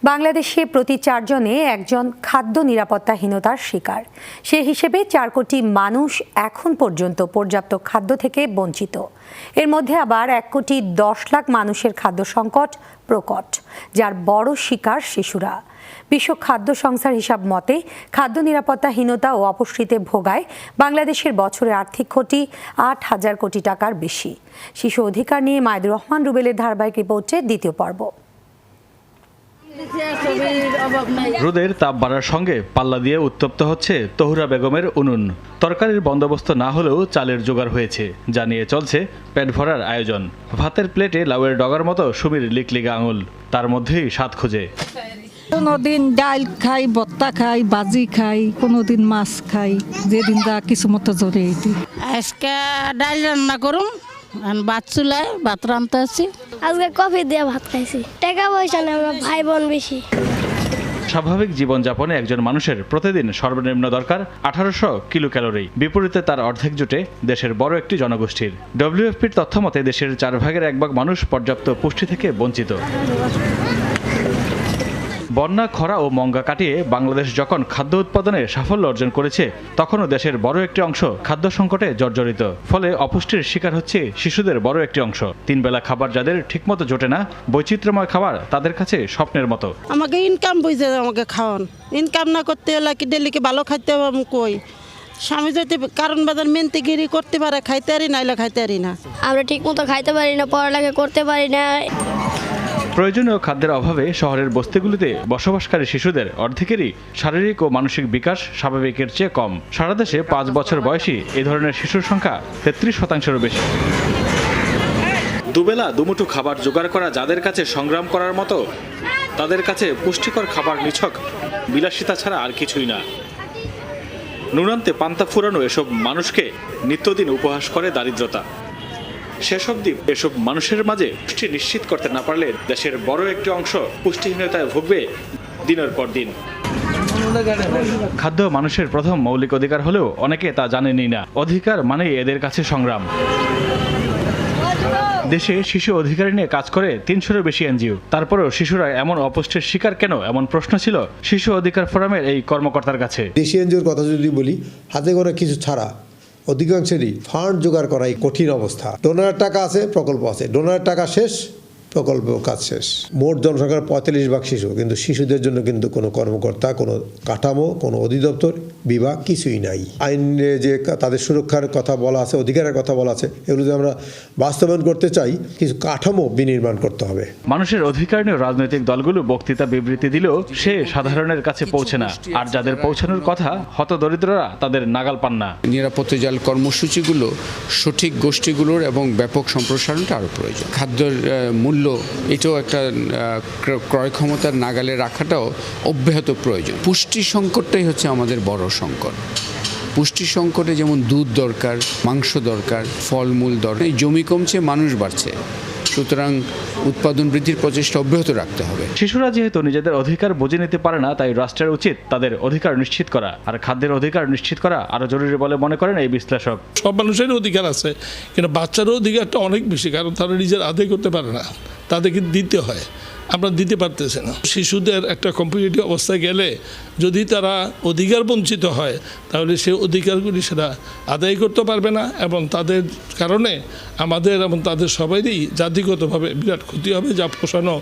বাংলাদেশে প্রতি 4 জনে একজন খাদ্য নিরাপত্তাহীনতার শিকার। সে হিসেবে 4 কোটি মানুষ এখন পর্যন্ত পর্যাপ্ত খাদ্য থেকে বঞ্চিত। এর মধ্যে আবার 1 কোটি 10 লাখ মানুষের খাদ্য সংকট প্রকট, যার বড় শিকার শিশুরা। বিশ্ব খাদ্য সংস্থার হিসাব মতে খাদ্য নিরাপত্তাহীনতা ও অপুষ্টিতে ভোগায় বাংলাদেশের বছরে আর্থিক ক্ষতি 8,000 কোটি টাকার বেশি। শিশু অধিকার নিয়ে মাইদুর রহমান রুবেলের ধারাবাহিক রিপোর্টের দ্বিতীয় পর্ব। রোদের তাপ বাড়ার সঙ্গে পাল্লা দিয়ে উত্তপ্ত হচ্ছে তহুরা বেগমের উনুন। তরকারির বন্দোবস্ত না হলেও চালের জোগাড় হয়েছে, যা নিয়ে চলছে পেট ভরার আয়োজন। ভাতের প্লেটে লাউয়ের ডগার মতো সুমির লিকলিগা আঙুল, তার মধ্যেই স্বাদ খুঁজে। কোনোদিন ডাল খাই, ভর্তা খাই, ভাজি খাই, কোনোদিন মাছ খাই, যেদিন যা কিছু মতো জোরে দিই। আজকে ডাল রান্না করুন, ভাত চুলায় ভাত রান্না আছি। আজকে কফি দিয়ে ভাত খাইছি। টাকা পয়সা নেই, আমরা ভাই বোন বেশি। স্বাভাবিক জীবনযাপনে একজন মানুষের প্রতিদিন সর্বনিম্ন দরকার 1800 কিলো ক্যালোরি। বিপরীতে তার অর্ধেক জুটে দেশের বড় একটি জনগোষ্ঠীর। WFPর তথ্য মতে দেশের 4 ভাগের 1 ভাগ মানুষ পর্যাপ্ত পুষ্টি থেকে বঞ্চিত। বন্যা, খরা ও মঙ্গা কাটিয়ে বাংলাদেশ যখন খাদ্য উৎপাদনে সাফল্য অর্জন করেছে, তখনও দেশের বড় একটি অংশ খাদ্য সংকটে জর্জরিত। ফলে অপুষ্টির শিকার হচ্ছে শিশুদের বড় একটি অংশ। 3 বেলা খাবার যাদের ঠিকমতো জোটে না, বৈচিত্র্যময় খাবার তাদের কাছে স্বপ্নের মতো। আমাকে ইনকাম বুঝে আমাকে খাওয়ান, ইনকাম না করতে হলে কি ডেলিকে ভালো খাইতে হবে। আমি কই স্বামী যদি কারণ বাজার মেনতেগিরি করতে পারে, খাইতে পারি নাইলে খাইতে পারি না। আমরা ঠিক মতো খাইতে পারি না, পড়ালেখা করতে পারি না। প্রয়োজনীয় খাদ্যের অভাবে শহরের বস্তিগুলিতে বসবাসকারী শিশুদের অর্ধেকেরই শারীরিক ও মানসিক বিকাশ স্বাভাবিকের চেয়ে কম। সারা দেশে 5 বছর বয়সী এই ধরনের শিশুর সংখ্যা 33%-এরও বেশি। দুবেলা দুমুঠো খাবার জোগাড় করা যাদের কাছে সংগ্রাম করার মতো, তাদের কাছে পুষ্টিকর খাবার নিছক বিলাসিতা ছাড়া আর কিছুই না। নুনান্তে পান্তা ফুরানো এসব মানুষকে নিত্যদিন উপহাস করে দারিদ্রতা। শেষ অবধি এসব মানুষের মাঝে পুষ্টি নিশ্চিত করতে না পারলে দেশের বড় একটি অংশ পুষ্টিহীনতায় ভুগবে দিনের পর দিন। খাদ্য মানুষের প্রথম মৌলিক অধিকার হলেও অনেকে তা জানেনই না। অধিকার মানেই এদের কাছে সংগ্রাম। দেশে শিশু অধিকার নিয়ে কাজ করে 300-এরও বেশি NGO। তারপরেও শিশুরা এমন অপুষ্টির শিকার কেন, এমন প্রশ্ন ছিল শিশু অধিকার ফোরামের এই কর্মকর্তার কাছে। দেশি NGOর কথা যদি বলি, হাতে গোনা কিছু ছাড়া অধিকাংশেরই ফান্ড জোগাড় করাই কঠিন অবস্থা। ডোনারের টাকা আছে, প্রকল্প আছে, ডোনারের টাকা শেষ, প্রকল্প কাজ শেষ। মোট জনসংখ্যার 45 ভাগ শিশু, কিন্তু শিশুদের জন্য কিন্তু কোনো কর্মকর্তা, কোনো কাঠামো, কোনো অধিদপ্তর, বিভাগ কিছুই নাই। আইনে যে তাদের সুরক্ষার কথা বলা আছে, অধিকারের কথা বলা আছে, এগুলো যদি আমরা বাস্তবায়ন করতে চাই, কিছু কাঠামো বিনির্মাণ করতে হবে। মানুষের অধিকার নিয়ে রাজনৈতিক দলগুলো বক্তৃতা বিবৃতি দিলেও সে সাধারণের কাছে পৌঁছে না। আর যাদের পৌঁছানোর কথা, হতদরিদ্ররা তাদের নাগাল পান না। নিরাপত্তা জাল কর্মসূচিগুলো সঠিক গোষ্ঠীগুলোর এবং ব্যাপক সম্প্রসারণটা আরও প্রয়োজন। খাদ্যের মূল্য এটাও একটা ক্রয় ক্ষমতার নাগালে রাখাটাও অব্যাহত প্রয়োজন। পুষ্টি সংকটটাই হচ্ছে আমাদের বড় সংকট। পুষ্টি সংকটে যেমন দুধ দরকার, মাংস দরকার, ফলমূল দরকার। এই জমি কমছে, মানুষ বাড়ছে, সুতরাং উৎপাদন বৃদ্ধির প্রচেষ্টা অব্যাহত রাখতে হবে। শিশুরা যেহেতু নিজেদের অধিকার বুঝে নিতে পারে না, তাই রাষ্ট্রের উচিত তাদের অধিকার নিশ্চিত করা। আর খাদ্যের অধিকার নিশ্চিত করা আরও জরুরি বলে মনে করেন এই বিশ্লেষক। সব মানুষের অধিকার আছে, কিন্তু বাচ্চারও অধিকারটা অনেক বেশি, কারণ তারা নিজের আদায় করতে পারে না, তাদেরকে দিতে হয়। আমরা দিতে পারতেছি না। শিশুদের একটা কম্পিটিটিভ অবস্থায় গেলে যদি তারা অধিকার বঞ্চিত হয়, তাহলে সেই অধিকারগুলি সেটা আদায় করতে পারবে না, এবং তাদের কারণে আমাদের এবং তাদের সবারই জাতিগতভাবে বিরাট ক্ষতি হবে, যা পোষানো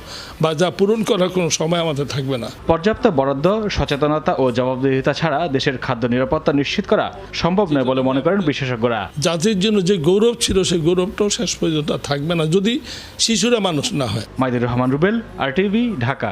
বা যা পূরণ করার কোনো সময় আমাদের থাকবে না। পর্যাপ্ত বরাদ্দ, সচেতনতা ও জবাবদিহিতা ছাড়া দেশের খাদ্য নিরাপত্তা নিশ্চিত করা সম্ভব নয় বলে মনে করেন বিশেষজ্ঞরা। জাতির জন্য যে গৌরব ছিল, সেই গৌরবটাও শেষ পর্যন্ত থাকবে না যদি শিশুরা মানুষ না হয়। মাইদুর রহমান রুবেল, RTV, ঢাকা।